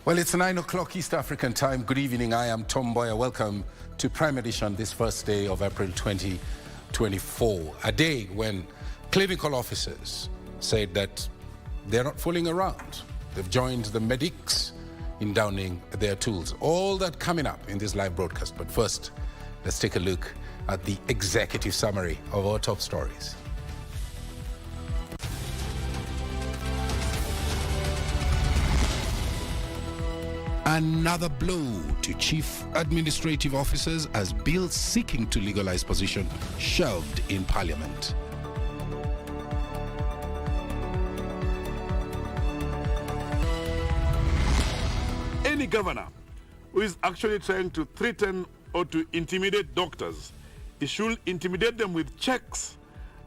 Well, it's 9 o'clock East African time. Good evening. I am Mboya. Welcome to Prime Edition this first day of April 2024, a day when clinical officers said that they're not fooling around. They've joined the medics in downing their tools. All that coming up in this live broadcast. But first, let's take a look at the executive summary of our top stories. Another blow to chief administrative officers as bill seeking to legalize position shelved in Parliament. Any governor who is actually trying to threaten or to intimidate doctors, he should intimidate them with checks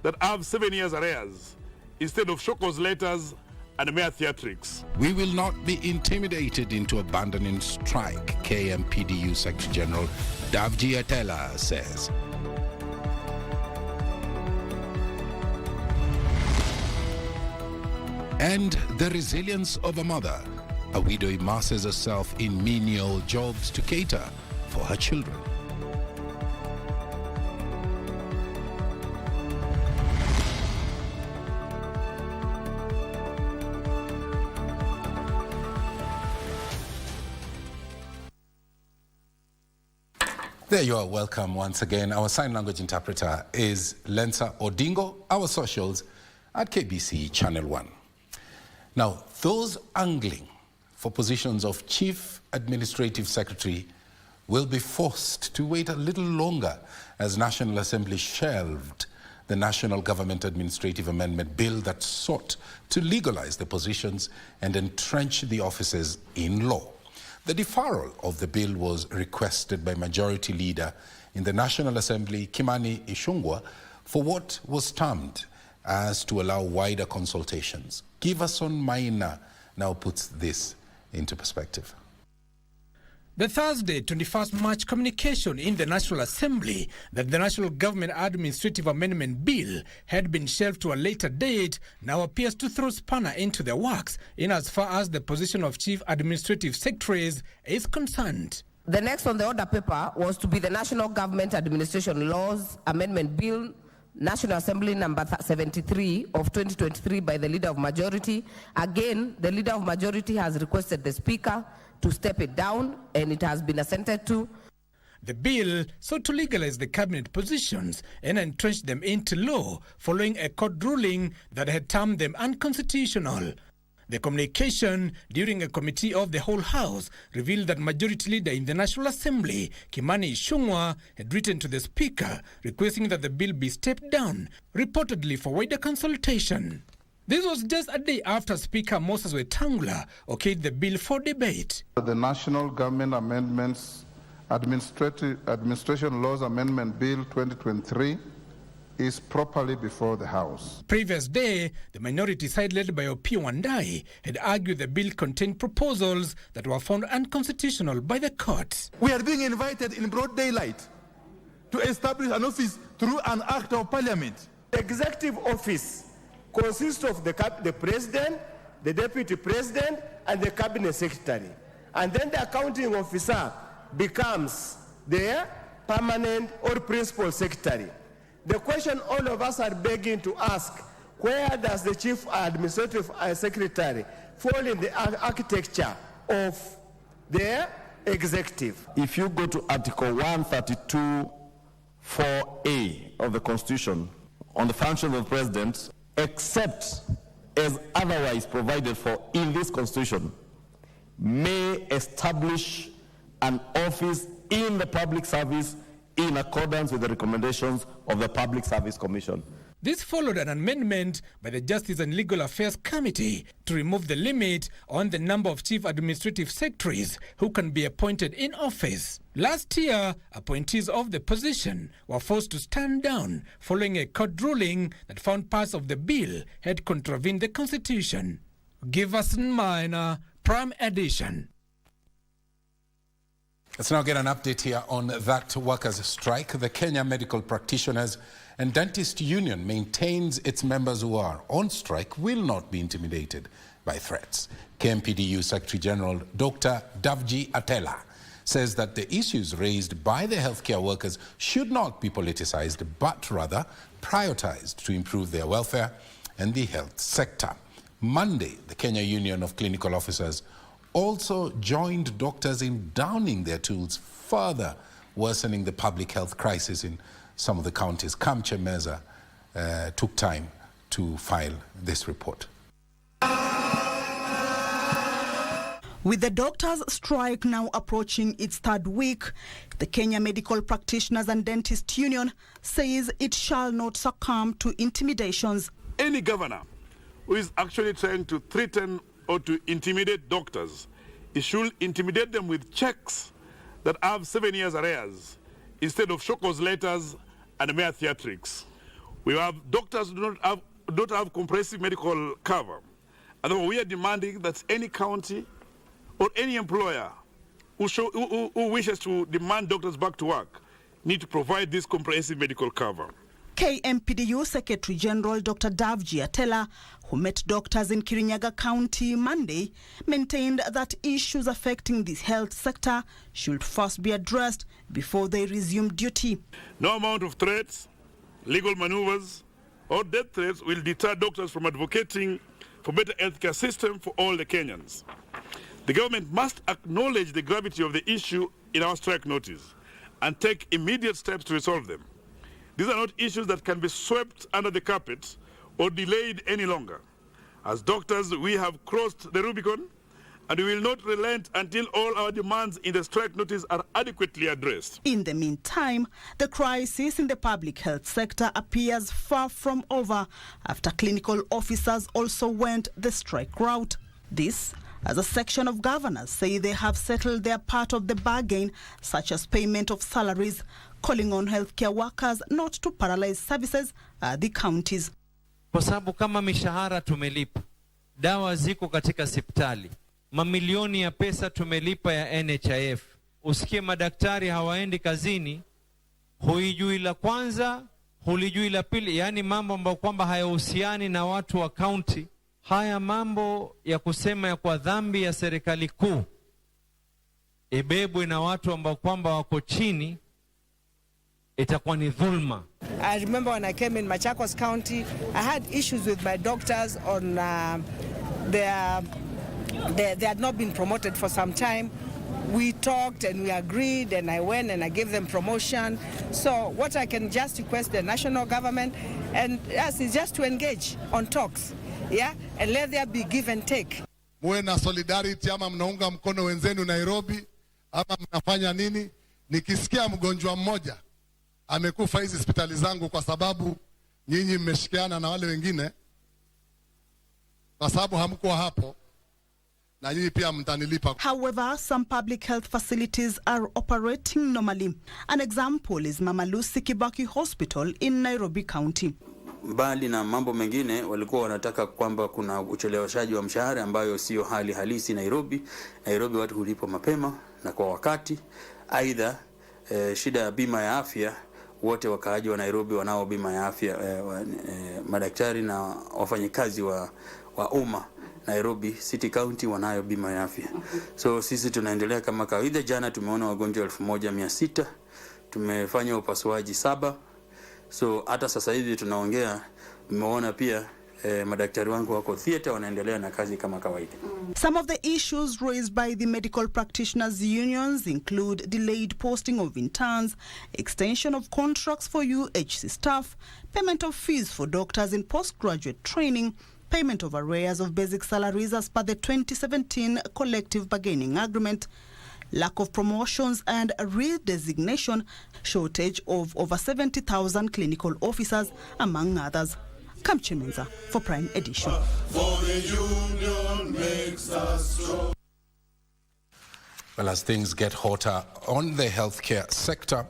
that have 7 years arrears instead of Shoko's letters and mere theatrics. We will not be intimidated into abandoning strike, KMPDU Secretary General Davji Atela says. And the resilience of a mother. A widow immerses herself in menial jobs to cater for her children. There you are. Welcome once again. Our sign language interpreter is Lensa Odingo. Our socials at KBC Channel 1. Now, those angling for positions of Chief Administrative Secretary will be forced to wait a little longer as National Assembly shelved the National Government Administrative Amendment Bill that sought to legalize the positions and entrench the offices in law. The deferral of the bill was requested by Majority Leader in the National Assembly, Kimani Ichung'wah, for what was termed as to allow wider consultations. Giverson Maina now puts this into perspective. The Thursday, 21st March communication in the National Assembly that the National Government Administrative Amendment Bill had been shelved to a later date now appears to throw spanner into the works in as far as the position of Chief Administrative Secretaries is concerned. The next on the order paper was to be the National Government Administration Laws Amendment Bill, National Assembly number 73 of 2023 by the Leader of Majority. Again, the Leader of Majority has requested the Speaker to step it down, and it has been assented to. The bill sought to legalize the cabinet positions and entrench them into law following a court ruling that had termed them unconstitutional. The communication during a committee of the whole House revealed that Majority Leader in the National Assembly, Kimani Ichung'wah, had written to the Speaker requesting that the bill be stepped down, reportedly for wider consultation. This was just a day after Speaker Moses Wetangula okayed the bill for debate. The National Government Amendments Administration Laws Amendment Bill 2023 is properly before the House. Previous day, the minority side led by Opiyo Wandayi had argued the bill contained proposals that were found unconstitutional by the courts. We are being invited in broad daylight to establish an office through an act of parliament. The executive office consists of the president, the deputy president, and the cabinet secretary. And then the accounting officer becomes their permanent or principal secretary. The question all of us are begging to ask, where does the chief administrative secretary fall in the architecture of their executive? If you go to Article 132, 4A of the Constitution on the function of the President, except as otherwise provided for in this Constitution, may establish an office in the public service in accordance with the recommendations of the Public Service Commission. This followed an amendment by the Justice and Legal Affairs Committee to remove the limit on the number of chief administrative secretaries who can be appointed in office. Last year, appointees of the position were forced to stand down following a court ruling that found parts of the bill had contravened the Constitution. Giverson Maina, Prime Edition. Let's now get an update here on that workers' strike. The Kenya Medical Practitioners And Dentist Union maintains its members who are on strike will not be intimidated by threats. KMPDU Secretary General Dr. Davji Atela says that the issues raised by the healthcare workers should not be politicized, but rather prioritized to improve their welfare and the health sector. Monday, the Kenya Union of Clinical Officers also joined doctors in downing their tools, further worsening the public health crisis in some of the counties. Kamche Meza took time to file this report. With the doctors' strike now approaching its third week, the Kenya Medical Practitioners and Dentist Union says it shall not succumb to intimidations. Any governor who is actually trying to threaten or to intimidate doctors, he should intimidate them with checks that have 7 years arrears instead of Shoko's letters and mere theatrics. We have doctors who don't have comprehensive medical cover. And we are demanding that any county or any employer who wishes to demand doctors back to work need to provide this comprehensive medical cover. KMPDU Secretary General Dr. Davji Atela, who met doctors in Kirinyaga County Monday, maintained that issues affecting the health sector should first be addressed before they resume duty. No amount of threats, legal maneuvers, or death threats will deter doctors from advocating for better healthcare system for all the Kenyans. The government must acknowledge the gravity of the issue in our strike notice and take immediate steps to resolve them. These are not issues that can be swept under the carpet or delayed any longer. As doctors, we have crossed the Rubicon, and we will not relent until all our demands in the strike notice are adequately addressed. In the meantime, the crisis in the public health sector appears far from over after clinical officers also went the strike route. This, as a section of governors say they have settled their part of the bargain, such as payment of salaries, calling on healthcare workers not to paralyze services at the counties. Kwa sababu kama mishahara tumelipa, dawa ziko katika hospitali, mamilioni ya pesa tumelipa ya NHIF, usikie madaktari hawaendi kazini, huijui la kwanza, hulijui la pili, yani mambo ambayo kwamba hayahusiani na watu wa county. Haya mambo ya kusema ya kwa dhambi ya serikali kuu ibebwe na watu ambao kwamba wako chini, itakuwa ni dhulma. I remember when I came in Machakos County, I had issues with my doctors on they had not been promoted for some time. We talked and we agreed, and I went and I gave them promotion. So what I can just request the national government and us is just to engage on talks, yeah, and let there be give and take. Muwe na solidarity, ama mnaunga mkono wenzenu Nairobi, ama mnafanya nini? Nikisikia mgonjwa mmoja amekufa hizi hospitali zangu kwa sababu nyinyi mmeshikiana na wale wengine, kwa sababu hamkuwa hapo, na nyinyi pia mtanilipa. However, some public health facilities are operating normally. An example is Mama Lucy Kibaki Hospital in Nairobi County. Mbali na mambo mengine, walikuwa wanataka kwamba kuna ucheleweshaji wa mshahara ambayo sio hali halisi Nairobi. Nairobi watu hulipwa mapema na kwa wakati. Aidha, shida ya bima ya afya, wote wakaaji wa Nairobi wanao bima ya afya, madaktari na wafanyikazi wa umma Nairobi City County wanayo bima ya afya. So sisi tunaendelea kama kawaida. Jana tumeona wagonjwa 1600, tumefanya upasuaji 7. So hata sasa hivi tunaongea, tumeona pia madaktari wangu wako theater wanaendelea na kazi kama kawaida. Some of the issues raised by the medical practitioners unions include delayed posting of interns, extension of contracts for UHC staff, payment of fees for doctors in postgraduate training, payment of arrears of basic salaries as per the 2017 collective bargaining agreement, lack of promotions and redesignation, shortage of over 70,000 clinical officers, among others. Kamche Meza for Prime Edition. Well, as things get hotter on the healthcare sector,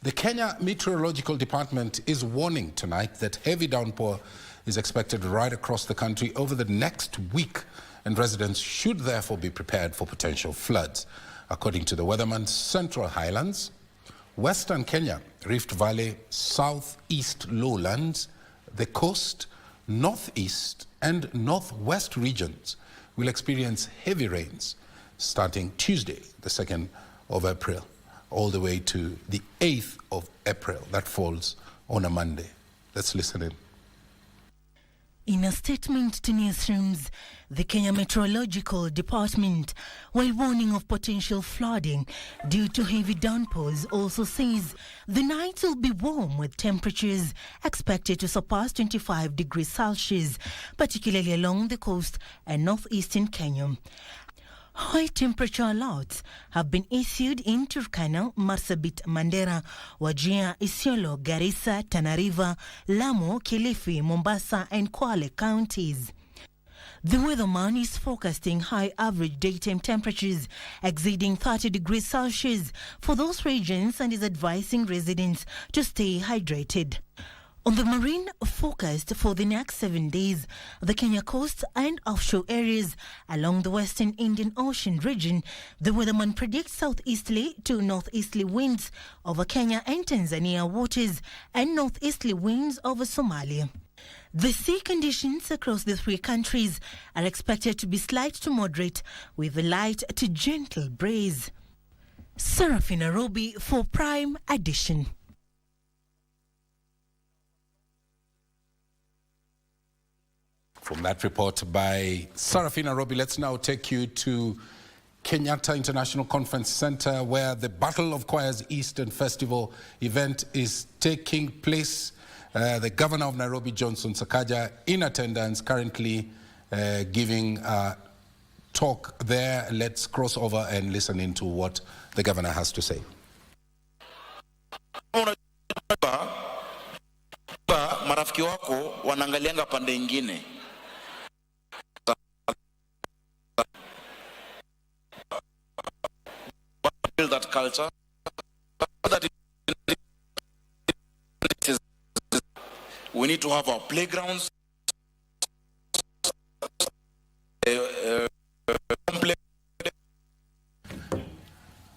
the Kenya Meteorological Department is warning tonight that heavy downpour is expected right across the country over the next week, and residents should therefore be prepared for potential floods. According to the weatherman, Central Highlands Western Kenya, Rift Valley, Southeast Lowlands, the coast, Northeast and Northwest regions will experience heavy rains starting Tuesday, the 2nd of April, all the way to the 8th of April. That falls on a Monday. Let's listen in. In a statement to newsrooms, the Kenya Meteorological Department, while warning of potential flooding due to heavy downpours, also says the nights will be warm with temperatures expected to surpass 25 degrees Celsius, particularly along the coast and northeastern Kenya. High temperature alerts have been issued in Turkana, Marsabit, Mandera, Wajir, Isiolo, Garissa, Tana River, Lamu, Kilifi, Mombasa and Kwale counties. The weatherman is forecasting high average daytime temperatures exceeding 30 degrees Celsius for those regions and is advising residents to stay hydrated. On the marine forecast for the next 7 days, the Kenya coast and offshore areas along the western Indian Ocean region, the weatherman predicts southeasterly to northeasterly winds over Kenya and Tanzania waters and northeasterly winds over Somalia. The sea conditions across the three countries are expected to be slight to moderate with a light to gentle breeze. Serafina Nairobi for Prime Edition. From that report by Serafina Nairobi, let's now take you to Kenyatta International Conference Center, where the Battle of Choirs Eastern Festival event is taking place. The Governor of Nairobi, Johnson Sakaja, in attendance, currently giving a talk there. Let's cross over and listen into what the Governor has to say. Marafiki wako wanaangalianga pande ingine. Build that culture. That we need to have our playgrounds.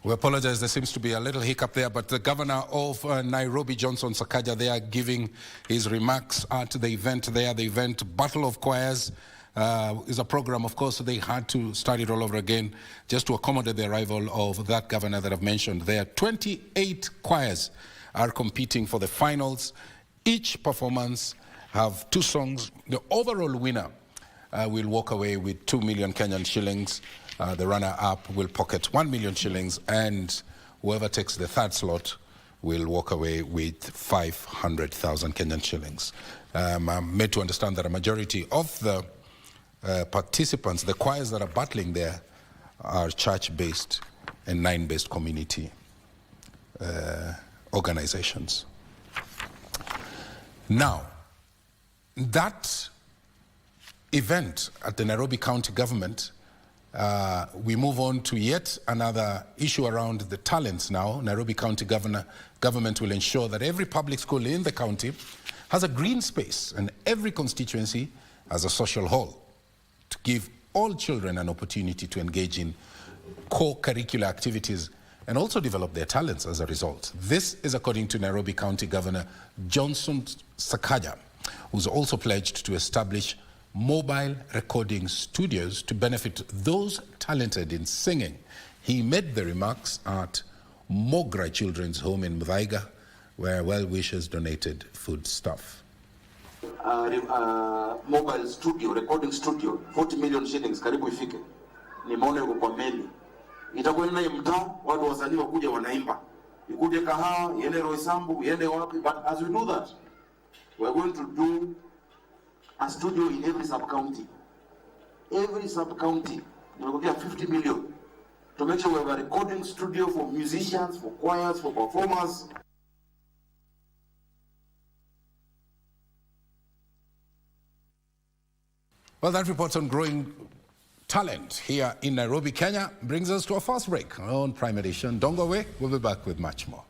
We apologize, there seems to be a little hiccup there, but the Governor of Nairobi, Johnson Sakaja, they are giving his remarks at the event there. The event, Battle of Choirs, is a program, of course, so they had to start it all over again just to accommodate the arrival of that governor that I've mentioned there. 28 choirs are competing for the finals. Each performance have 2 songs. The overall winner will walk away with 2 million Kenyan shillings. The runner-up will pocket 1 million shillings, and whoever takes the 3rd slot will walk away with 500,000 Kenyan shillings. I'm made to understand that a majority of the participants, the choirs that are battling there, are church-based and 9-based community organizations. Now, that event at the Nairobi County Government, we move on to yet another issue around the talents now. Nairobi County government will ensure that every public school in the county has a green space and every constituency has a social hall to give all children an opportunity to engage in co-curricular activities and also develop their talents as a result. This is according to Nairobi County Governor Johnson Sakaja, who's also pledged to establish mobile recording studios to benefit those talented in singing. He made the remarks at Mogra Children's Home in Mboya, where well-wishers donated food stuff. Mobile studio, recording studio, 40 million shillings, karibu ifike. Nimeona yuko kwa meli. Itakuwa naye mtaa, watu wasanii wakuja wanaimba. Ikuje Kahawa, iende Roysambu, iende wapi. But as we do that, we're going to do a studio in every sub-county. Every sub-county, we'll get 50 million to make sure we have a recording studio for musicians, for choirs, for performers. Well, that reports on growing talent here in Nairobi, Kenya, brings us to a first break on Prime Edition. Don't go away, we'll be back with much more.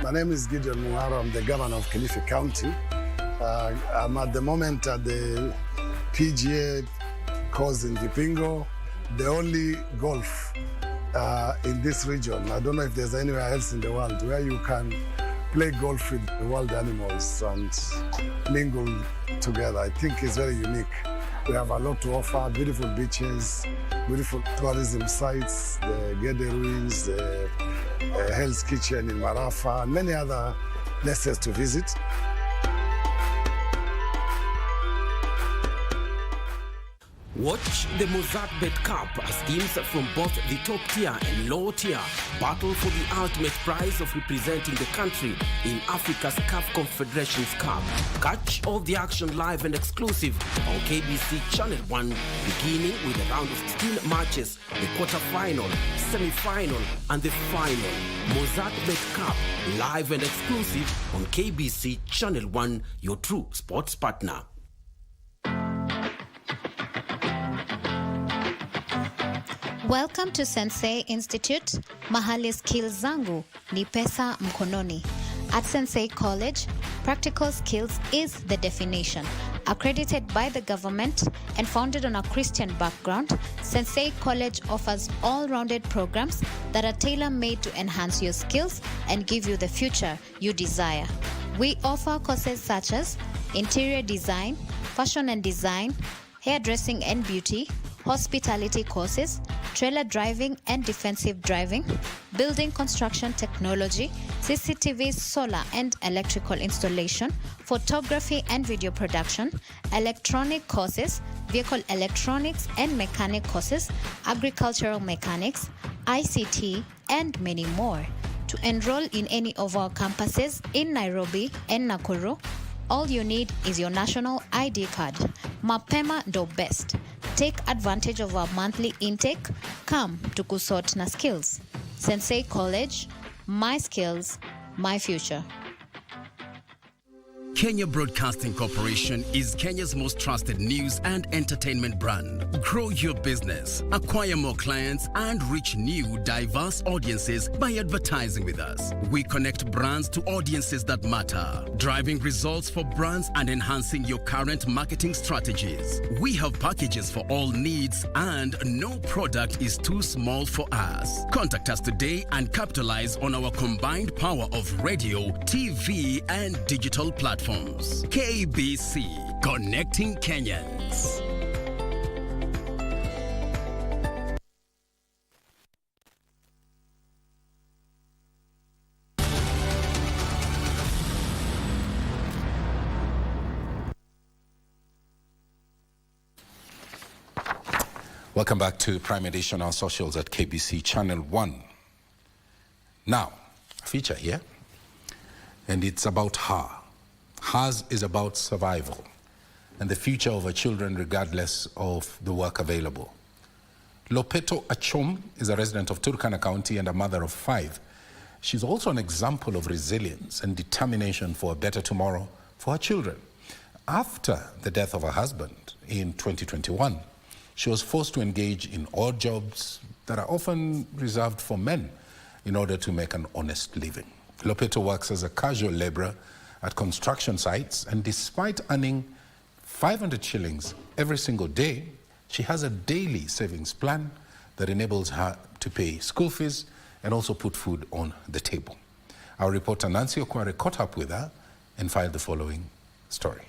My name is Gideon Muharo. I'm the governor of Kilifi County. I'm at the moment at the PGA course in Kipingo, the only golf in this region. I don't know if there's anywhere else in the world where you can play golf with the wild animals and mingle together. I think it's very unique. We have a lot to offer, beautiful beaches, beautiful tourism sites, the Gede Ruins, the Hell's Kitchen in Marafa, and many other places to visit. Watch the Mozartbet Cup as teams from both the top tier and lower tier battle for the ultimate prize of representing the country in Africa's CAF Confederations Cup. Catch all the action live and exclusive on KBC Channel 1, beginning with a round of 16 matches, the quarter-final, semi-final, and the final. Mozartbet Cup, live and exclusive on KBC Channel 1, your true sports partner. Welcome to Sensei Institute, mahali skills zangu ni pesa mkononi. At Sensei College, practical skills is the definition. Accredited by the government and founded on a Christian background, Sensei College offers all-rounded programs that are tailor-made to enhance your skills and give you the future you desire. We offer courses such as interior design, fashion and design, hairdressing and beauty, hospitality courses, trailer driving and defensive driving, building construction technology, CCTV, solar and electrical installation, photography and video production, electronic courses, vehicle electronics and mechanic courses, agricultural mechanics, ICT, and many more. To enroll in any of our campuses in Nairobi and Nakuru, all you need is your national ID card. Mapema ndo best. Take advantage of our monthly intake. Come to kusort na skills. Sensei College, my skills, my future. Kenya Broadcasting Corporation is Kenya's most trusted news and entertainment brand. Grow your business, acquire more clients, and reach new, diverse audiences by advertising with us. We connect brands to audiences that matter, driving results for brands and enhancing your current marketing strategies. We have packages for all needs, and no product is too small for us. Contact us today and capitalize on our combined power of radio, TV, and digital platforms. KBC, connecting Kenyans. Welcome back to Prime Edition on socials at KBC Channel 1. Now, a feature here, and it's about her. Hers is about survival and the future of her children regardless of the work available. Lopeto Achom is a resident of Turkana County and a mother of 5. She's also an example of resilience and determination for a better tomorrow for her children. After the death of her husband in 2021, she was forced to engage in odd jobs that are often reserved for men in order to make an honest living. Lopeto works as a casual laborer at construction sites, and despite earning 500 shillings every single day, she has a daily savings plan that enables her to pay school fees and also put food on the table. Our reporter Nancy Okware caught up with her and filed the following story.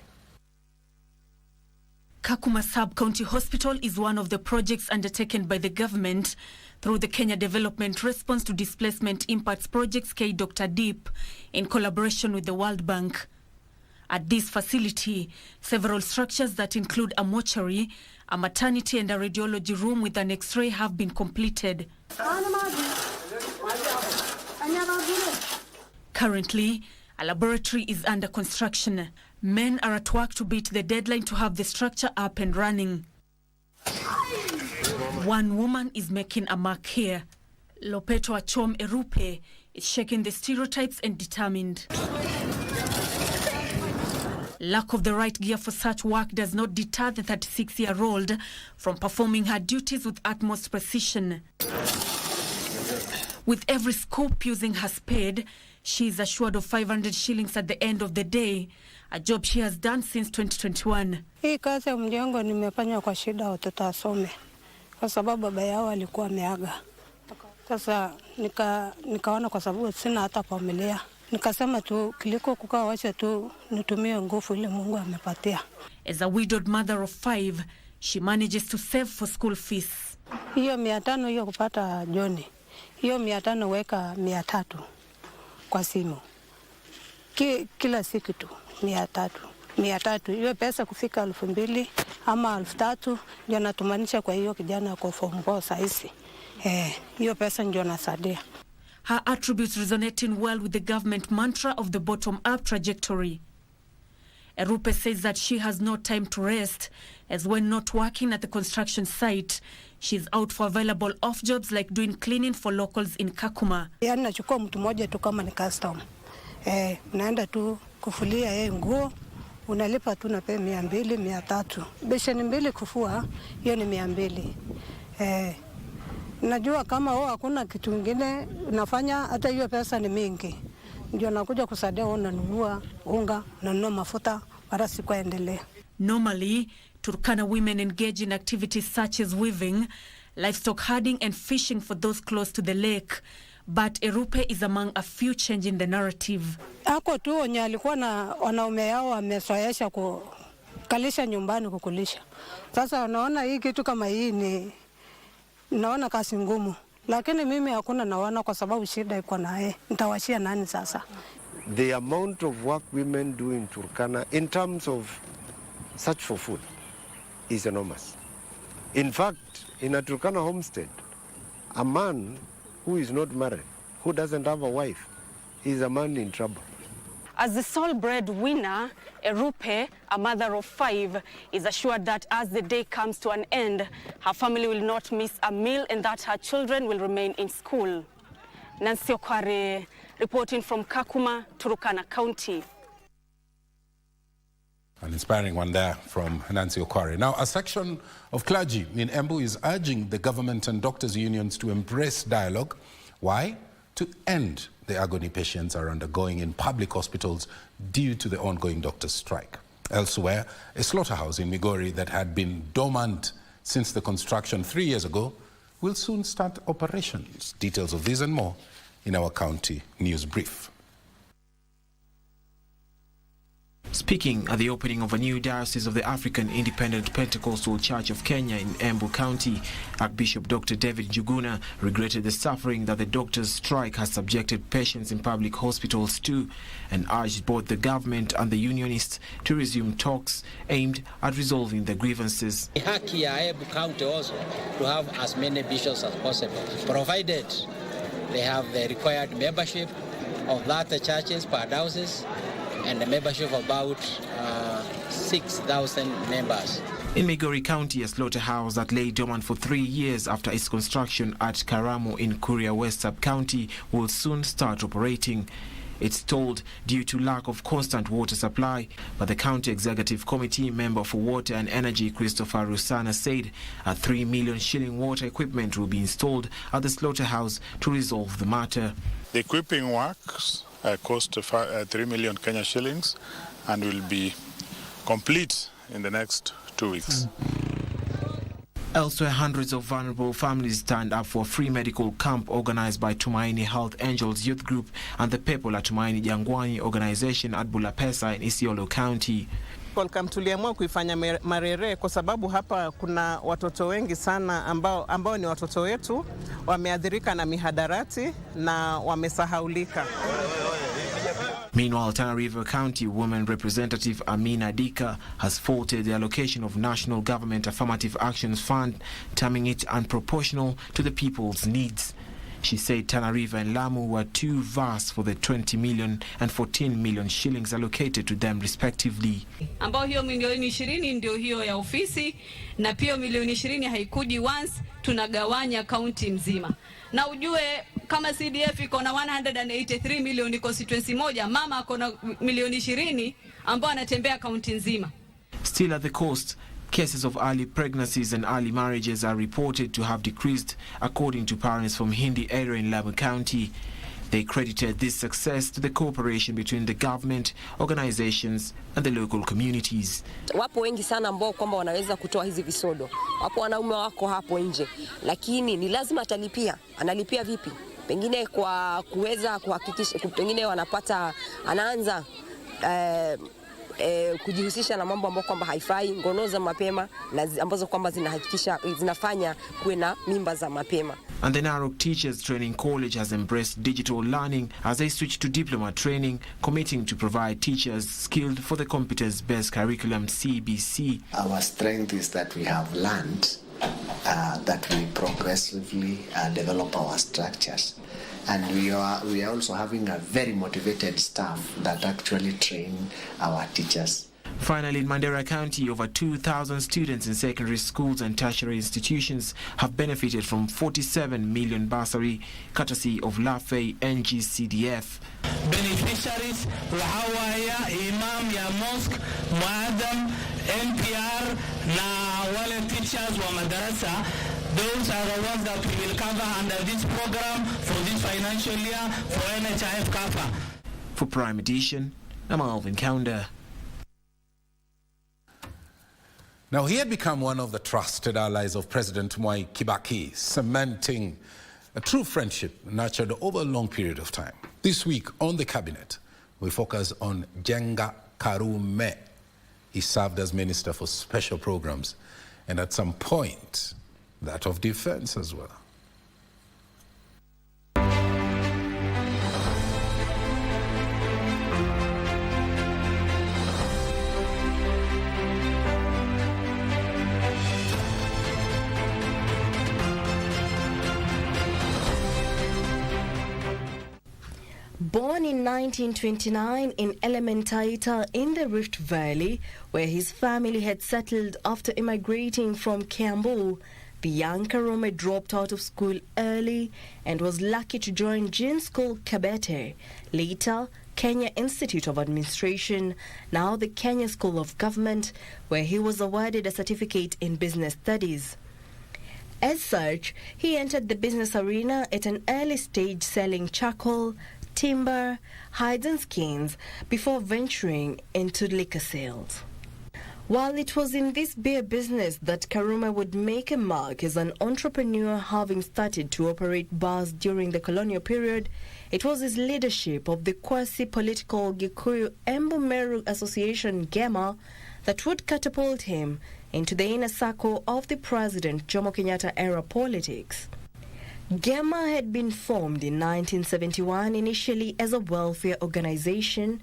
Kakuma Sub-County Hospital is one of the projects undertaken by the government through the Kenya Development Response to Displacement Impacts Projects Dr. Deep in collaboration with the World Bank. At this facility, several structures that include a mortuary, a maternity and a radiology room with an X-ray have been completed. Currently, a laboratory is under construction. Men are at work to beat the deadline to have the structure up and running. One woman is making a mark here. Lopeto Achom Erupe is shaking the stereotypes and determined. Lack of the right gear for such work does not deter the 36-year-old from performing her duties with utmost precision. With every scoop using her spade, She is assured of 500 shillings at the end of the day, a job she has done since 2021. Hii kazi ya mjengo nimefanya kwa shida watoto wasome. Kwa sababu baba yao alikuwa ameaga. Sasa nikaona kwa sababu sina hata familia. Nikasema tu kiliko kukaa wacha tu nitumie nguvu ile Mungu amepatia. As a widowed mother of 5, she manages to save for school fees. Hiyo 500 hiyo kupata Joni. Hiyo 500 weka 300 kwa simu. Kila siku tu 300. Hiyo pesa kufika 2000 ama 3000 ndio natumanisha kwa hiyo kijana kwa form 4 saisi. Hiyo pesa ndio nasadia. Her attributes resonating well with the government mantra of the bottom-up trajectory. Erupe says that she has no time to rest, as when not working at the construction site, she's out for available off jobs like doing cleaning for locals in Kakuma. Yaani nachukua mtu mmoja tu kama ni custom. Unaenda tu kufulia yeye nguo, unalipa tu na pesa 200, 300. Besheni 2 kufua, hiyo ni 200. Najua kama hakuna kitu kingine unafanya, hata hiyo pesa ni mingi. Ndio nakuja kusaidia unanunua unga, unanunua mafuta para siku endelee. Normally, Turkana women engage in activities such as weaving, livestock herding and fishing for those close to the lake. But Erupe is among a few changing the narrative. Ako tu wenye alikuwa na wanaume yao wamesoesha kukalisha nyumbani kukulisha. Sasa wanaona hii kitu kama hii ni naona kazi ngumu. Lakini mimi hakuna naona kwa sababu shida iko naye. Nitawashia nani sasa? The amount of work women do in Turkana in terms of search for food is enormous. In fact, in a Turkana homestead, a man who is not married, who doesn't have a wife, is a man in trouble. As the sole breadwinner, Erupe, a mother of 5, is assured that as the day comes to an end, her family will not miss a meal and that her children will remain in school. Nancy Okware, reporting from Kakuma, Turkana County. An inspiring one there from Nancy Okware. Now, a section of clergy in Embu is urging the government and doctors' unions to embrace dialogue. Why? To end the agony patients are undergoing in public hospitals due to the ongoing doctors' strike. Elsewhere, a slaughterhouse in Migori that had been dormant since the construction 3 years ago will soon start operations. Details of this and more in our county news brief. Speaking at the opening of a new diocese of the African Independent Pentecostal Church of Kenya in Embu County, Archbishop Dr. David Njuguna regretted the suffering that the doctors' strike has subjected patients in public hospitals to and urged both the government and the unionists to resume talks aimed at resolving the grievances. Haki ya Embu County also to have as many bishops as possible, provided they have the required membership of that churches per diocese, and a membership of about 6,000 members. In Migori County, a slaughterhouse that lay dormant for 3 years after its construction at Karume in Kuria West Sub-County will soon start operating. It's stalled due to lack of constant water supply, but the County Executive Committee member for Water and Energy, Christopher Rusana, said a 3 million shilling water equipment will be installed at the slaughterhouse to resolve the matter. The equipping works cost 3 million Kenya shillings and will be complete in the next 2 weeks. Elsewhere, hundreds of vulnerable families stand up for a free medical camp organized by Tumaini Health Angels Youth Group and the People at Tumaini Jangwani organization at Bulapesa in Isiolo County. Tuliamua kuifanya Marere kwa sababu hapa kuna watoto wengi sana ambao ni watoto wetu wameathirika na mihadarati na wamesahaulika. Meanwhile, Tana River County Women Representative Amina Dika has faulted the allocation of National Government Affirmative Actions Fund, terming it unproportional to the people's needs. She said Tana River and Lamu were too vast for the 20 million and 14 million shillings allocated to them respectively. Ambao hiyo milioni 20 ndio hiyo ya ofisi na pia milioni 20 haikuji once, tunagawanya county mzima. Na ujue kama CDF iko na 183 milioni constituency moja, mama ako na milioni 20 ambao anatembea county nzima. Still at the coast, cases of early pregnancies and early marriages are reported to have decreased, according to parents from Hindi area in Lamu County. They credited this success to the cooperation between the government, organizations and the local communities. Wapo wengi sana ambao kwamba wanaweza kutoa hizi visodo. Wapo wanaume wako hapo nje, lakini ni lazima atalipia. Analipia vipi? Pengine kwa kuweza kuhakikisha, pengine wanapata, anaanza kujihusisha na mambo ambayo kwamba haifai, ngono za mapema na ambazo kwamba zinafanya kuwe na mimba za mapema. And the Narok Teachers Training College has embraced digital learning as they switch to diploma training, committing to provide teachers skilled for the competence-based curriculum CBC. Our strength is that we have learned that we progressively develop our structures. And we are also having a very motivated staff that actually train our teachers. Finally, in Mandera County, over 2,000 students in secondary schools and tertiary institutions have benefited from 47 million bursary, courtesy of Lafay NGCDF. Beneficiaries, Wahawaya, Imam ya Mosque, Muadam, NPR, na wale teachers wa madarasa. Those are the ones that we will cover under this program for this financial year for NHIF cover. For Prime Edition, I'm Alvin Kaunda. Now, he had become one of the trusted allies of President Mwai Kibaki, cementing a true friendship nurtured over a long period of time. This week on the cabinet, we focus on Njenga Karume. He served as Minister for Special Programs and at some point, that of defense as well. Born in 1929 in Elementaita in the Rift Valley, where his family had settled after immigrating from Kiambu, the young Karume dropped out of school early and was lucky to join Jin School Kabete, later Kenya Institute of Administration, now the Kenya School of Government, where he was awarded a certificate in business studies. As such, he entered the business arena at an early stage selling charcoal, timber, hides and skins before venturing into liquor sales. While it was in this beer business that Karume would make a mark as an entrepreneur, having started to operate bars during the colonial period, it was his leadership of the quasi-political Gikuyu Embu Meru Association Gema that would catapult him into the inner circle of the President Jomo Kenyatta era politics. Gema had been formed in 1971 initially as a welfare organization.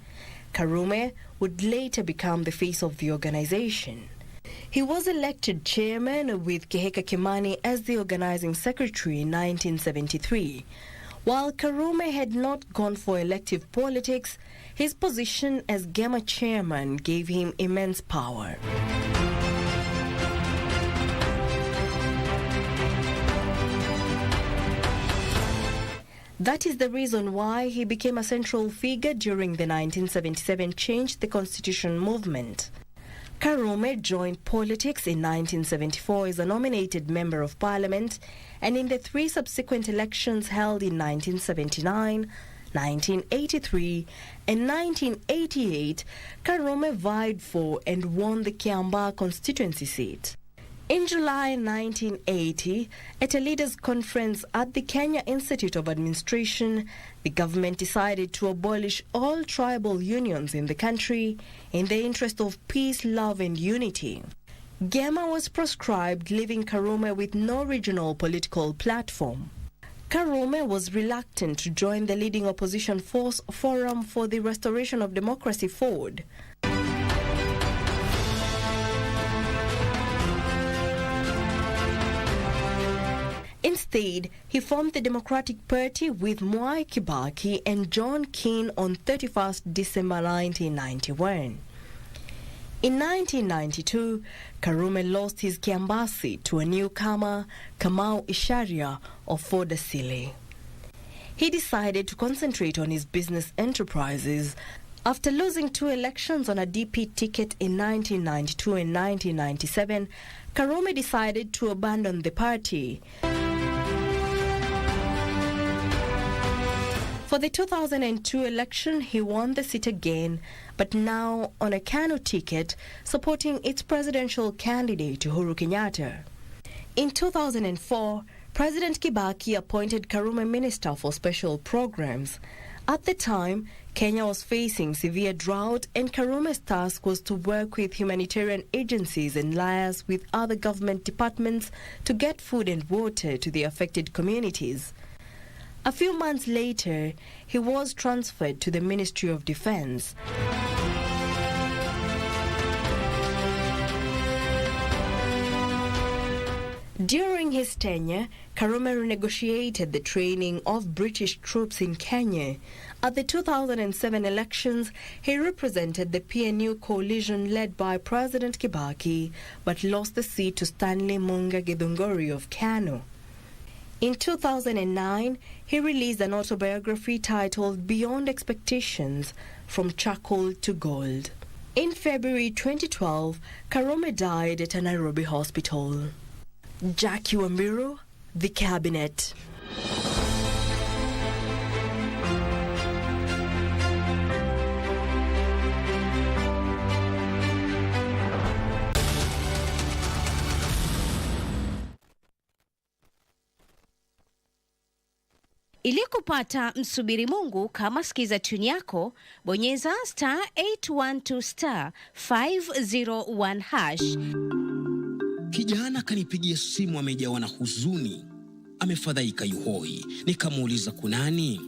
Karume would later become the face of the organization. He was elected chairman with Keheka Kimani as the organizing secretary in 1973. While Karume had not gone for elective politics, his position as Gema chairman gave him immense power. That is the reason why he became a central figure during the 1977 Change the Constitution movement. Karume joined politics in 1974 as a nominated member of parliament, and in the three subsequent elections held in 1979, 1983 and 1988, Karume vied for and won the Kiambaa constituency seat. In July 1980, at a leaders' conference at the Kenya Institute of Administration, the government decided to abolish all tribal unions in the country in the interest of peace, love and unity. Gema was proscribed, leaving Karume with no regional political platform. Karume was reluctant to join the leading opposition force Forum for the Restoration of Democracy Forward. Instead, he formed the Democratic Party with Mwai Kibaki and John Keane on 31st December 1991. In 1992, Karume lost his Kiambaa seat to a newcomer, Kamau Isharia of Fordasile. He decided to concentrate on his business enterprises. After losing two elections on a DP ticket in 1992 and 1997, Karume decided to abandon the party. For the 2002 election, he won the seat again, but now on a KANU ticket, supporting its presidential candidate, Uhuru Kenyatta. In 2004, President Kibaki appointed Karume Minister for Special Programs. At the time, Kenya was facing severe drought, and Karume's task was to work with humanitarian agencies and liaise with other government departments to get food and water to the affected communities. A few months later, he was transferred to the Ministry of Defense. During his tenure, Karume renegotiated the training of British troops in Kenya. At the 2007 elections, he represented the PNU coalition led by President Kibaki, but lost the seat to Stanley Munga Githunguri of KANU. In 2009, he released an autobiography titled Beyond Expectations, From Charcoal to Gold. In February 2012, Karume died at a Nairobi hospital. Jackie Wambiru, The Cabinet. Ili kupata msubiri Mungu kama sikiza tune yako, bonyeza *812*501#. Kijana kanipigia simu amejawa na huzuni, amefadhaika yuhoi. Nikamuuliza kunani?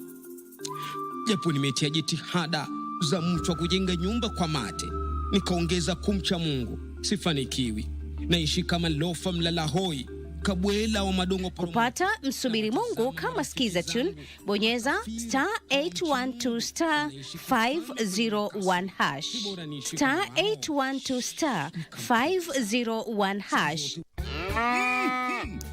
Japo nimetia jitihada za mtu wa kujenga nyumba kwa mate, nikaongeza kumcha Mungu, sifanikiwi. Naishi kama lofa mlala hoi, kabwela wa madongo. Kupata msubiri Mungu kama sikiza tune, bonyeza *812*501#. *812*501#.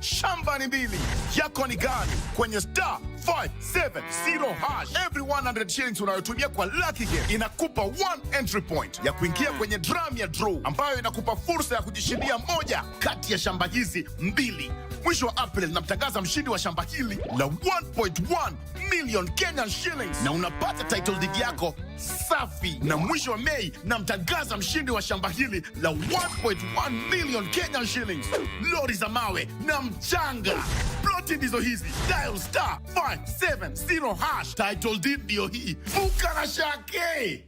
Shamba ni mbili, yako ni gani? Kwenye *570#. Every 100 shillings unayotumia kwa Lucky Game inakupa 1 entry point ya kuingia kwenye drum ya draw, ambayo inakupa fursa ya kujishindia moja kati ya shamba hizi mbili. Mwisho wa April namtangaza mshindi wa shamba hili la 1.1 million Kenyan shillings na unapata title deed yako safi. Na mwisho wa Mei namtangaza mshindi wa shamba hili la 1.1 million Kenyan shillings, lori za mawe na mchanga. Ploti ndizo hizi, dial *570#. Title deed ndio hii, vuka na shake.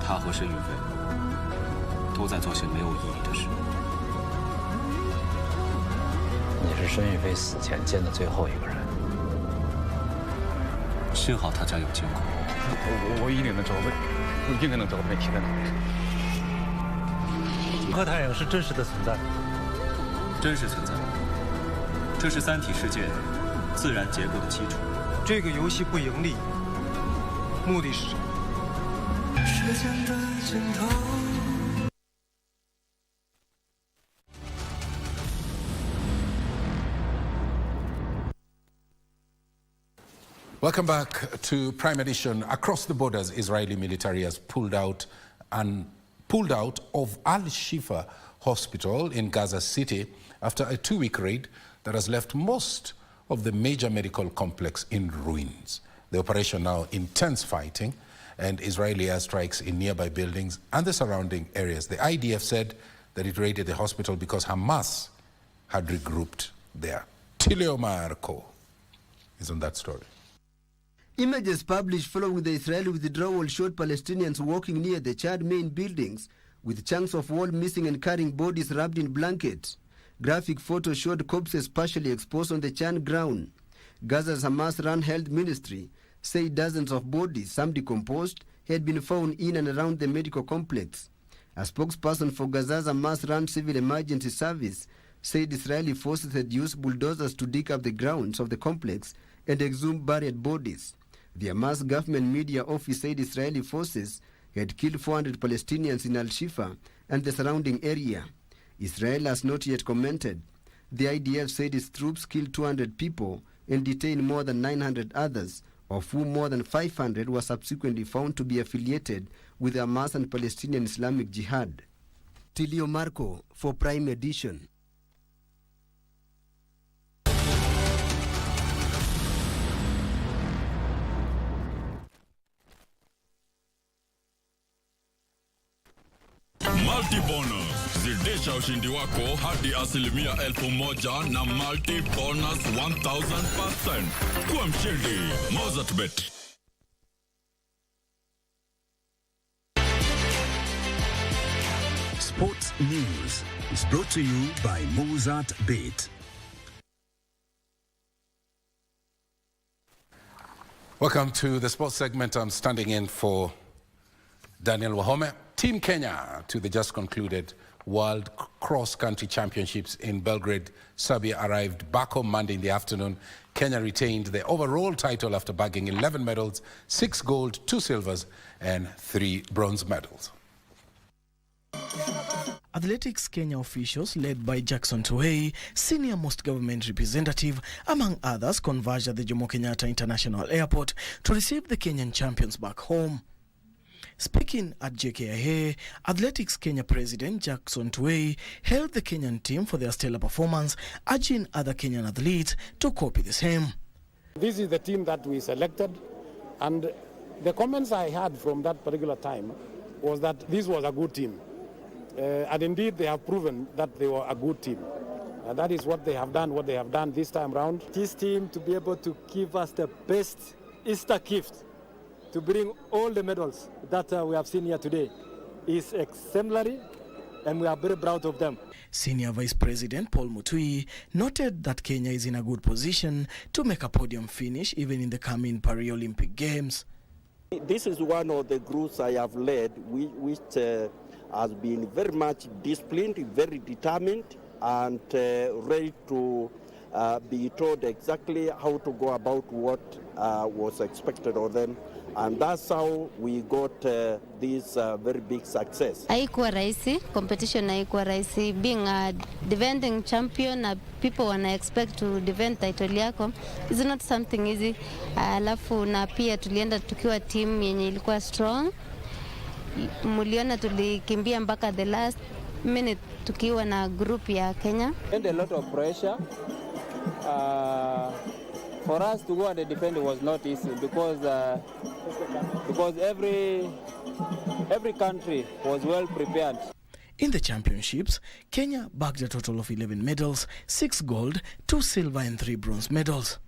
他和申玉飞都在做些没有意义的事。你是申玉飞死前见的最后一个人。幸好他家有监控。我一定能找到，我一定能找到问题在哪里。核太阳是真实的存在，真实存在。这是三体世界自然结构的基础。这个游戏不盈利，目的是什么？ Welcome back to Prime Edition. Across the borders, Israeli military has pulled out of Al-Shifa Hospital in Gaza City after a 2-week raid that has left most of the major medical complex in ruins. The operation now intense fighting and Israeli airstrikes in nearby buildings and the surrounding areas. The IDF said that it raided the hospital because Hamas had regrouped there. Tileo Marco is on that story. Images published following the Israeli withdrawal showed Palestinians walking near the Chad main buildings with chunks of wall missing and carrying bodies wrapped in blankets. Graphic photos showed corpses partially exposed on the Chad ground. Gaza's Hamas-run health ministry said dozens of bodies, some decomposed, had been found in and around the medical complex. A spokesperson for Gaza's Hamas-run civil emergency service said Israeli forces had used bulldozers to dig up the grounds of the complex and exhume buried bodies. The Hamas government media office said Israeli forces had killed 400 Palestinians in Al-Shifa and the surrounding area. Israel has not yet commented. The IDF said its troops killed 200 people and detained more than 900 others, of whom more than 500 were subsequently found to be affiliated with the Hamas and Palestinian Islamic Jihad. Tilio Marco for Prime Edition. Multi-bonus. Zidisha ushindi wako hadi 1,000,000 na multi-bonus 1,000%. Kuwa mshindi. Mozart Bet. Sports News is brought to you by Mozart Bet. Welcome to the sports segment. I'm standing in for Daniel Wahome. Team Kenya to the just concluded World Cross-Country Championships in Belgrade, Serbia arrived back home Monday in the afternoon. Kenya retained the overall title after bagging 11 medals, 6 gold, 2 silvers, and 3 bronze medals. Athletics Kenya officials, led by Jackson Tuwei, senior-most government representative, among others, converged at the Jomo Kenyatta International Airport to receive the Kenyan champions back home. Speaking at JKIA, Athletics Kenya President Jackson Tuwei hailed the Kenyan team for their stellar performance, urging other Kenyan athletes to copy the same. This is the team that we selected, and the comments I had from that particular time was that this was a good team. And indeed, they have proven that they were a good team. And that is what they have done this time round. This team to be able to give us the best Easter gift, to bring all the medals that we have seen here today, is exemplary, and we are very proud of them. Senior Vice President Paul Mutui noted that Kenya is in a good position to make a podium finish even in the coming Paralympic Games. This is one of the groups I have led, which has been very much disciplined, very determined, and ready to be told exactly how to go about what was expected of them. And that's how we got this very big success. Haikuwa rahisi, competition haikuwa rahisi. Being a defending champion, people wana expect to defend title yako is not something easy. Alafu na pia tulienda tukiwa team yenye ilikuwa strong. Muliona tulikimbia mpaka the last minute tukiwa na group ya Kenya. And a lot of pressure. For us to go and defend was not easy because every country was well prepared. In the championships, Kenya bagged a total of 11 medals, 6 gold, 2 silver and 3 bronze medals.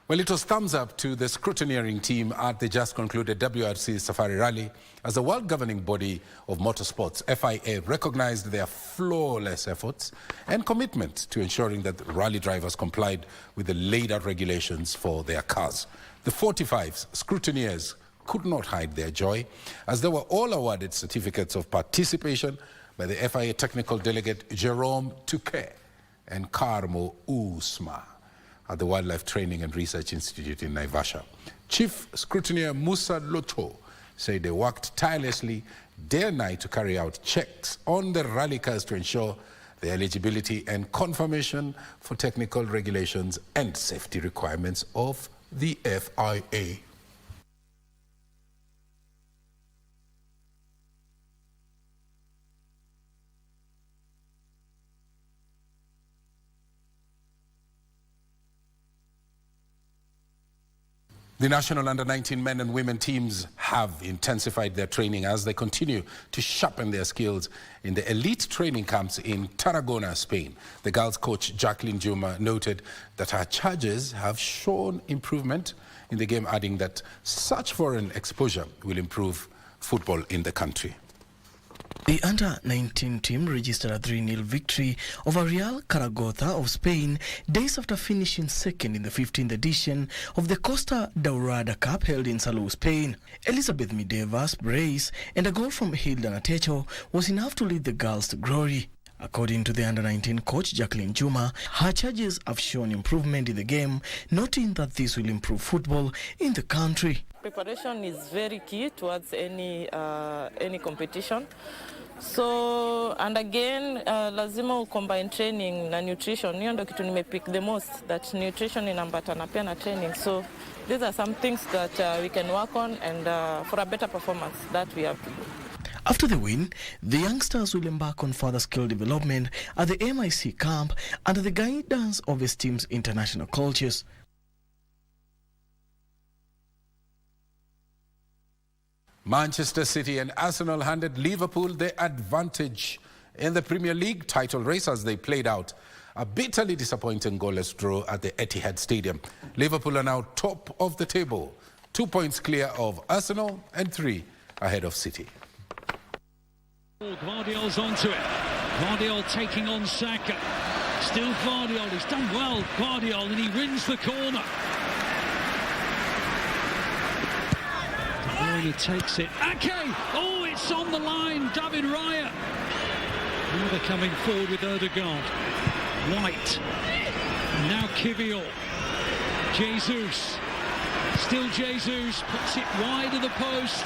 Well, it was thumbs up to the scrutineering team at the just concluded WRC Safari Rally as the world governing body of motorsports, FIA, recognized their flawless efforts and commitment to ensuring that rally drivers complied with the laid-out regulations for their cars. The 45 scrutineers could not hide their joy as they were all awarded certificates of participation by the FIA technical delegate Jerome Tuke and Karmo Usma at the Wildlife Training and Research Institute in Naivasha. Chief Scrutineer Musa Loto said they worked tirelessly day and night to carry out checks on the rally cars to ensure the eligibility and confirmation for technical regulations and safety requirements of the FIA. The national under-19 men and women teams have intensified their training as they continue to sharpen their skills in the elite training camps in Tarragona, Spain. The girls' coach, Jacqueline Juma, noted that her charges have shown improvement in the game, adding that such foreign exposure will improve football in the country. The under-19 team registered a 3-0 victory over Real Zaragoza of Spain days after finishing second in the 15th edition of the Costa Daurada Cup held in Salou, Spain. Elizabeth Mideva's brace and a goal from Hilda Natecho was enough to lead the girls to glory. According to the under-19 coach Jacqueline Juma, her charges have shown improvement in the game, noting that this will improve football in the country. Preparation is very key towards any competition. So, and again, lazima combine training na nutrition. Hiyo ndio kitu nimepick the most, that nutrition inaambatana pia na training. So, these are some things that we can work on and for a better performance that we have to do. After the win, the youngsters will embark on further skill development at the MIC camp under the guidance of Esteem's international coaches. Manchester City and Arsenal handed Liverpool their advantage in the Premier League title race as they played out a bitterly disappointing goalless draw at the Etihad Stadium. Liverpool are now top of the table, 2 points clear of Arsenal and 3 ahead of City. Guardiola's onto it. Guardiola taking on Saka. Still Guardiola. He's done well, Guardiola, and he wins the corner. He takes it. Ake! Oh, it's on the line. David Raya. Now they're coming forward with Ødegaard. White. And now Kivior. Jesus. Still Jesus. Puts it wide of the post.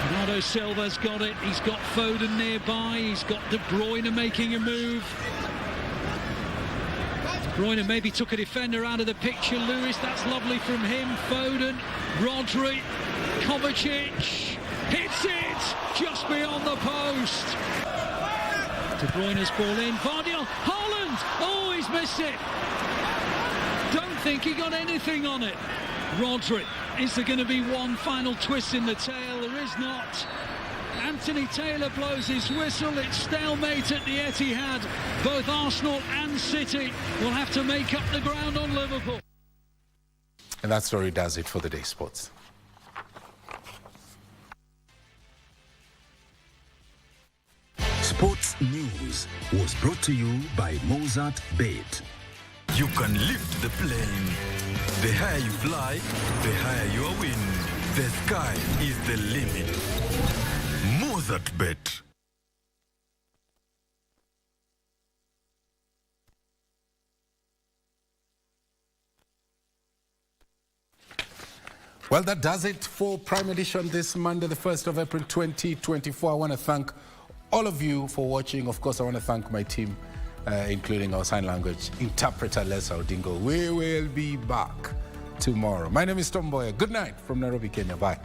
Bernardo Silva's got it. He's got Foden nearby. He's got De Bruyne making a move. De Bruyne maybe took a defender out of the picture. Lewis, that's lovely from him. Foden, Rodri, Kovacic, hits it just beyond the post. De Bruyne's ball in. Vardiol, Haaland! Oh, he's missed it. Don't think he got anything on it. Rodri, is there going to be one final twist in the tail? There is not. Anthony Taylor blows his whistle. It's stalemate at the Etihad. Both Arsenal and City will have to make up the ground on Liverpool. And that story does it for the day sports. Sports News was brought to you by Mozart Bet. You can lift the plane. The higher you fly, the higher your win. The sky is the limit. Mozart Bet. Well, that does it for Prime Edition this Monday, the 1st of April 2024. I want to thank all of you for watching. Of course, I want to thank my team, including our sign language interpreter, Les Audingo. We will be back tomorrow. My name is Mboya. Good night from Nairobi, Kenya. Bye.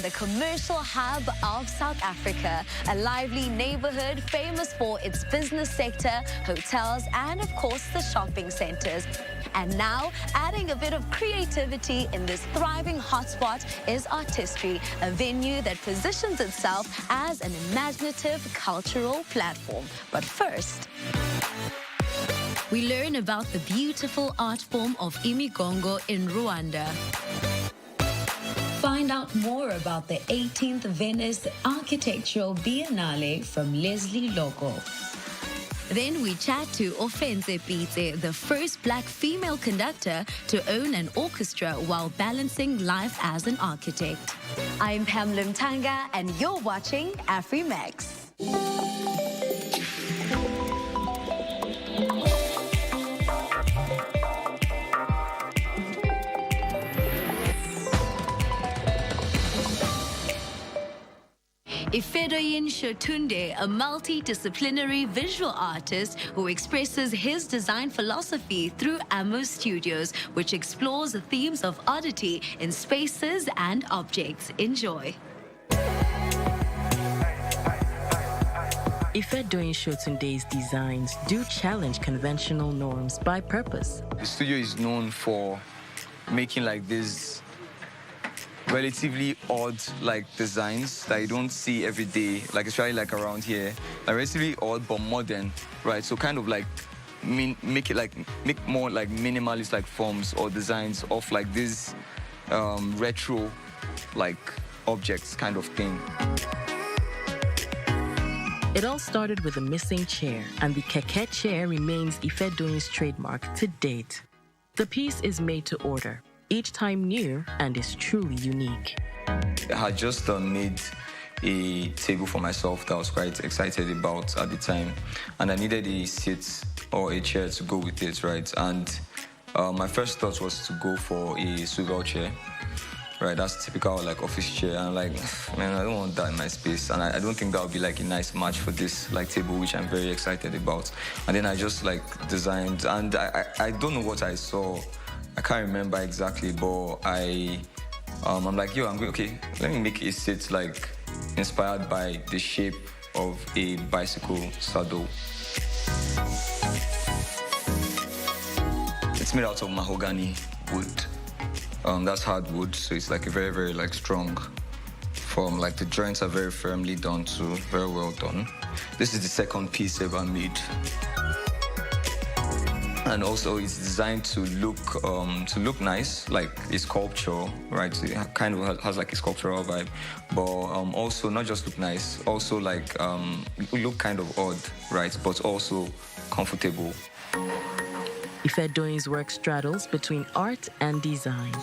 The commercial hub of South Africa, a lively neighborhood famous for its business sector, hotels, and of course the shopping centers. And now, adding a bit of creativity in this thriving hotspot is Artistry, a venue that positions itself as an imaginative cultural platform. But first, we learn about the beautiful art form of Imigongo in Rwanda. Find out more about the 18th Venice Architectural Biennale from Leslie Logo. Then we chat to Ofense Pite, the first black female conductor to own an orchestra while balancing life as an architect. I'm Pamela Mtanga, and you're watching Afrimaxx. Ifedoyin Shotunde, a multidisciplinary visual artist who expresses his design philosophy through Amos Studios, which explores the themes of oddity in spaces and objects. Enjoy. Ifedoyin Shotunde's designs do challenge conventional norms by purpose. The studio is known for making like this relatively odd designs that you don't see every day, especially around here. Relatively odd but modern, right? So kind of make more minimalist forms or designs of these retro objects kind of thing. It all started with a missing chair, and the keke chair remains Ifedoyin's trademark to date. The piece is made to order, each time new, and is truly unique. I had just made a table for myself that I was quite excited about at the time. And I needed a seat or a chair to go with it, right? And my first thought was to go for a swivel chair. Right, that's typical like office chair. And I'm like, man, I don't want that in my space. And I don't think that would be like a nice match for this like table, which I'm very excited about. And then I just like designed, and I don't know what I saw. I can't remember exactly, but I'm like, yo, okay, let me make a seat like inspired by the shape of a bicycle saddle. It's made out of mahogany wood. That's hardwood, so it's like a very, very like strong form. Like the joints are very firmly done too, very well done. This is the second piece ever made. And also it's designed to look nice, like a sculpture, right? So it kind of has like a sculptural vibe, but also not just look nice, also like look kind of odd, right? But also comfortable. Ifedoyin's work straddles between art and design.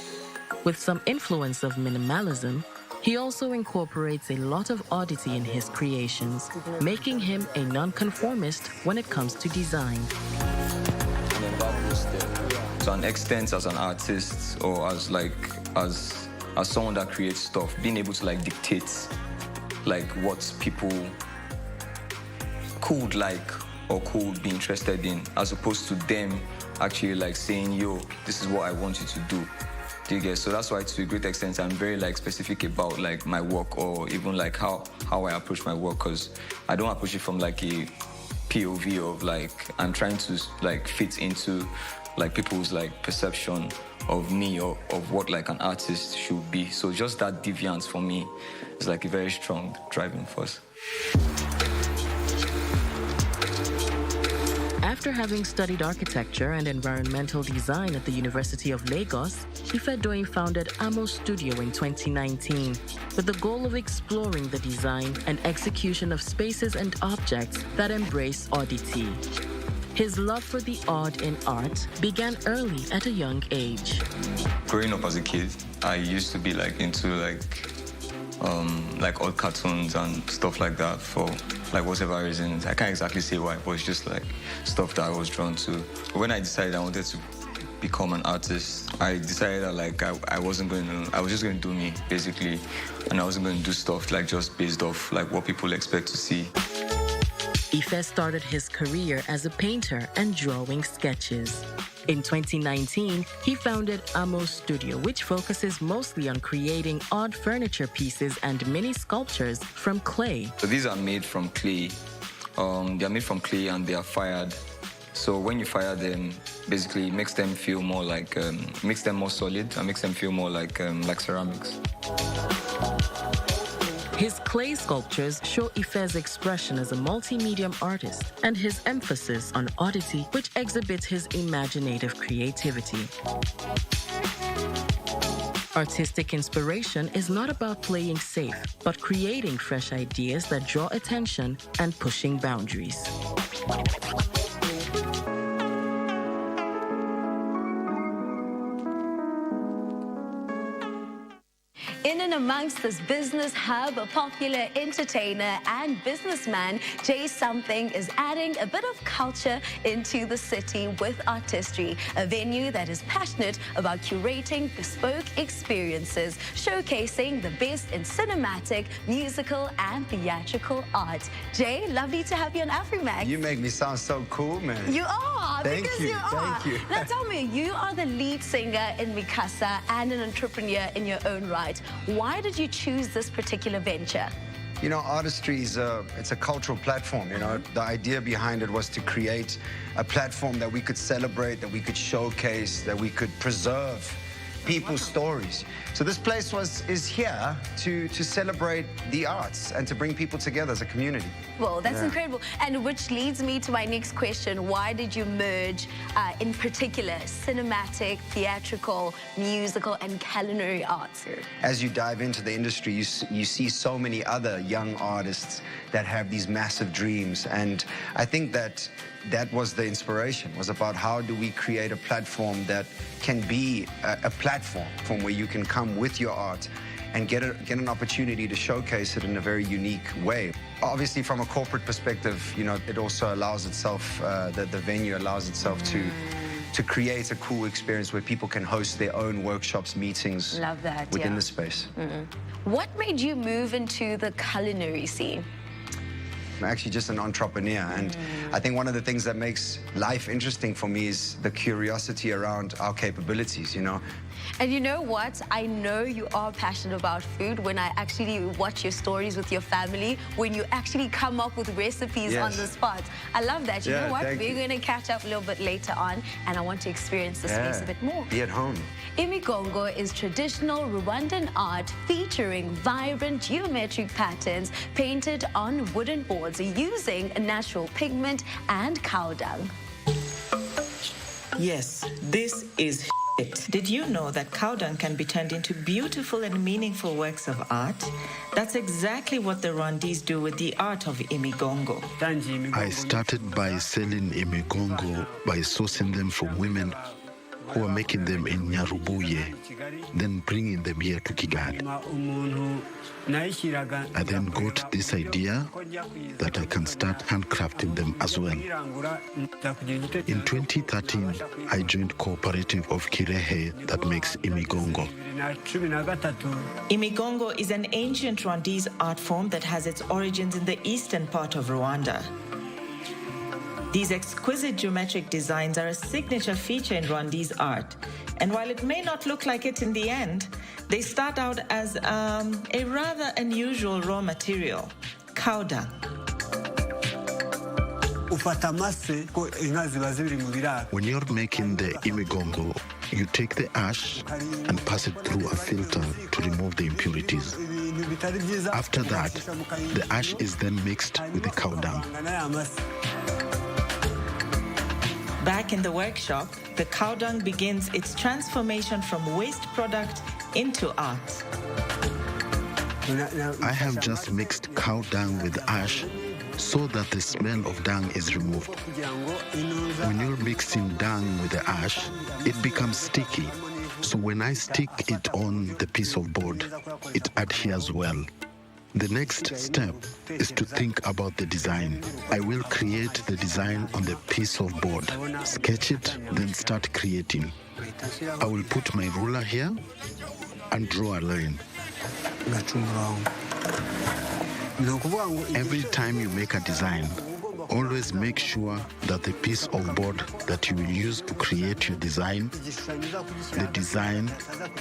With some influence of minimalism, he also incorporates a lot of oddity in his creations, making him a nonconformist when it comes to design. To an extent, as an artist or as someone that creates stuff, being able to like dictate like what people could like or could be interested in, as opposed to them actually like saying, yo, this is what I want you to do. Do you get? So that's why to a great extent I'm very like specific about like my work, or even like how I approach my work, because I don't approach it from like a POV of like I'm trying to like fit into like people's like perception of me or of what like an artist should be. So just that deviance for me is like a very strong driving force. After having studied architecture and environmental design at the University of Lagos, Ifedoyin founded Amo Studio in 2019 with the goal of exploring the design and execution of spaces and objects that embrace oddity. His love for the odd in art began early at a young age. Growing up as a kid, I used to be like into like odd cartoons and stuff like that for like whatever reasons. I can't exactly say why, but it's just like stuff that I was drawn to. When I decided I wanted to become an artist, I decided that like I was just going to do me basically, and I wasn't going to do stuff like just based off like what people expect to see. Ife started his career as a painter and drawing sketches. In 2019, he founded Amo Studio, which focuses mostly on creating odd furniture pieces and mini sculptures from clay. So these are made from clay. They are made from clay and they are fired. So when you fire them, basically it makes them feel more like, makes them more solid and makes them feel more like ceramics. His clay sculptures show Ife's expression as a multi-medium artist and his emphasis on oddity, which exhibits his imaginative creativity. Artistic inspiration is not about playing safe, but creating fresh ideas that draw attention and pushing boundaries. In and amongst this business hub, a popular entertainer and businessman, Jay Something is adding a bit of culture into the city with Artistry, a venue that is passionate about curating bespoke experiences, showcasing the best in cinematic, musical, and theatrical art. Jay, lovely to have you on Afrimaxx. You make me sound so cool, man. You are, because you are. Thank you. Now tell me, you are the lead singer in Mikasa and an entrepreneur in your own right. Why did you choose this particular venture? You know, Artistry is it's a cultural platform. You know, the idea behind it was to create a platform that we could celebrate, that we could showcase, that we could preserve people's stories. So this place is here to celebrate the arts and to bring people together as a community. Well, that's incredible. And which leads me to my next question. Why did you merge, in particular, cinematic, theatrical, musical, and culinary arts? As you dive into the industry, you see so many other young artists that have these massive dreams. And I think that was the inspiration, was about how do we create a platform that can be a platform from where you can come with your art and get an opportunity to showcase it in a very unique way. Obviously, from a corporate perspective, you know, it also allows itself, the venue allows itself to create a cool experience where people can host their own workshops, meetings. Love that, within yeah. the space. What made you move into the culinary scene? I'm actually just an entrepreneur, and I think one of the things that makes life interesting for me is the curiosity around our capabilities, you know. And you know what? I know you are passionate about food when I actually watch your stories with your family, when you actually come up with recipes on the spot. I love that. You know what? We're going to catch up a little bit later on, and I want to experience the space a bit more. Be at home. Imigongo is traditional Rwandan art featuring vibrant geometric patterns painted on wooden boards using natural pigment and cow dung. Yes, this is it. Did you know that cow dung can be turned into beautiful and meaningful works of art? That's exactly what the Rwandese do with the art of Imigongo. I started by selling Imigongo by sourcing them from women who are making them in Nyarubuye, then bringing them here to Kigali. I then got this idea that I can start handcrafting them as well. In 2013, I joined cooperative of Kirehe that makes Imigongo. Imigongo is an ancient Rwandese art form that has its origins in the eastern part of Rwanda. These exquisite geometric designs are a signature feature in Rwandese art. And while it may not look like it in the end, they start out as a rather unusual raw material, cow dung. When you're making the Imigongo, you take the ash and pass it through a filter to remove the impurities. After that, the ash is then mixed with the cow dung. Back in the workshop, the cow dung begins its transformation from waste product into art. I have just mixed cow dung with ash so that the smell of dung is removed. When you're mixing dung with the ash, it becomes sticky. So when I stick it on the piece of board, it adheres well. The next step is to think about the design. I will create the design on the piece of board, sketch it, then start creating. I will put my ruler here and draw a line. Every time you make a design, always make sure that the piece of board that you will use to create your design, the design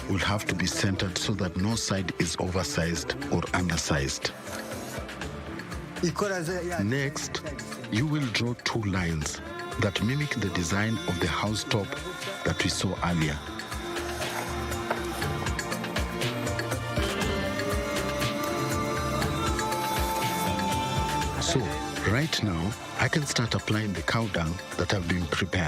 will have to be centered so that no side is oversized or undersized. Next, you will draw two lines that mimic the design of the house top that we saw earlier. So, right now, I can start applying the cow dung that have been prepared.